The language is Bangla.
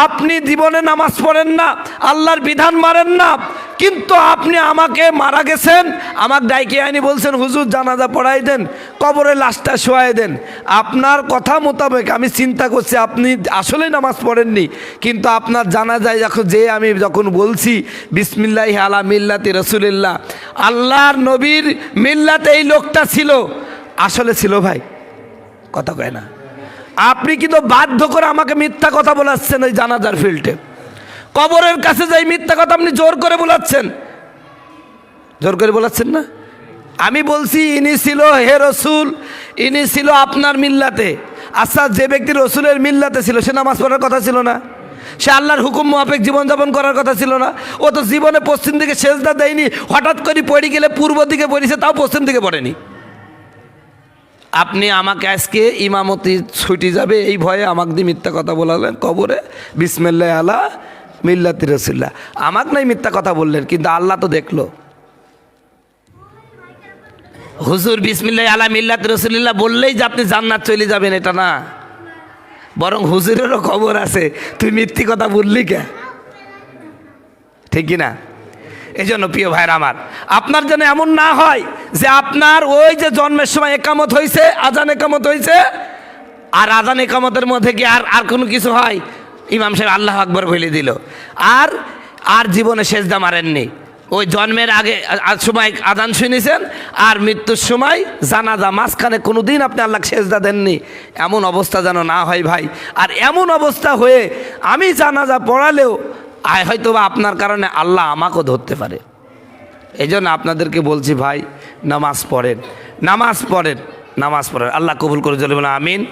আপনি জীবনে নামাজ পড়েন না, আল্লাহর বিধান মানেন না, কিন্তু আপনি আমাকে মারা গেছেন, আমাকে ডাইকে আইনি বলছেন হুজুর জানাজা পড়াই দেন, কবরে লাশটা শোয়াই দেন। আপনার কথা মোতাবেক আমি চিন্তা করছি আপনি আসলেই নামাজ পড়েননি, কিন্তু আপনার জানাজায় আমি যখন বলছি বিসমিল্লাহি আলা মিল্লাতি রাসূলিল্লাহ, আল্লাহর নবীর মিল্লাতে এই লোকটা ছিল, আসলে ছিল ভাই, কথা কয় না। আপনি কিন্তু বাধ্য করে আমাকে মিথ্যা কথা বলাচ্ছেন ওই জানাজার ফিল্ডে, কবরের কাছে যাই মিথ্যা কথা আপনি জোর করে বলাচ্ছেন, জোর করে বলাচ্ছেন না। আমি বলছি ইনি ছিল হে রসুল, ইনি ছিল আপনার মিল্লাতে। আচ্ছা, যে ব্যক্তি রসুলের মিল্লাতে ছিল সে নামাজ পড়ার কথা ছিল না? সে আল্লাহর হুকুম মোয়াফেক জীবনযাপন করার কথা ছিল না? ও তো জীবনে পশ্চিম দিকে সেজদা দেয়নি, হঠাৎ করে পড়ে গেলে পূর্ব দিকে পড়েছে, তাও পশ্চিম দিকে পড়েনি। আপনি আমাকে আজকে ইমামতি ছুটি যাবে এই ভয়ে আমাকে দিয়ে মিথ্যা কথা বলালেন কবরে বিসমিল্লাহি আলা মিল্লাতি রাসূলিল্লাহ। আমাকে নাই মিথ্যা কথা বললেন, কিন্তু আল্লাহ তো দেখলো। হুজুর বিসমিল্লাহি আলা মিল্লাতি রাসূলিল্লাহ বললেই যে আপনি জান্নাত চলে যাবেন এটা না, বরং হুজুরেরও খবর আছে তুই মিথ্যি কথা বললি কে, ঠিক কিনা? এই জন্য প্রিয় ভাইরা আমার, আপনার যেন এমন না হয় যে আপনার ওই যে জন্মের সময় একামত হয়েছে, আজান একামত হয়েছে, আর আজান একামতের মধ্যে কি আর কোনো কিছু হয়, ইমাম সাহেব আল্লাহু আকবার বলে দিল, আর জীবনে সেজদা মারেননি। ওই জন্মের আগে সময় আজান শুনেছেন আর মৃত্যুর সময় জানাজা, মাঝখানে কোনো দিন আপনি আল্লাহকে সেজদা দেননি, এমন অবস্থা যেন না হয় ভাই। আর এমন অবস্থা হয়ে আমি জানাজা পড়ালেও হয়তো বা আপনার কারণে আল্লাহ আমাকেও ধরতে পারে। এই জন্য আপনাদেরকে বলছি ভাই, নামাজ পড়েন, নামাজ পড়েন, নামাজ পড়েন। আল্লাহ কবুল করে চলবেন, আমিন।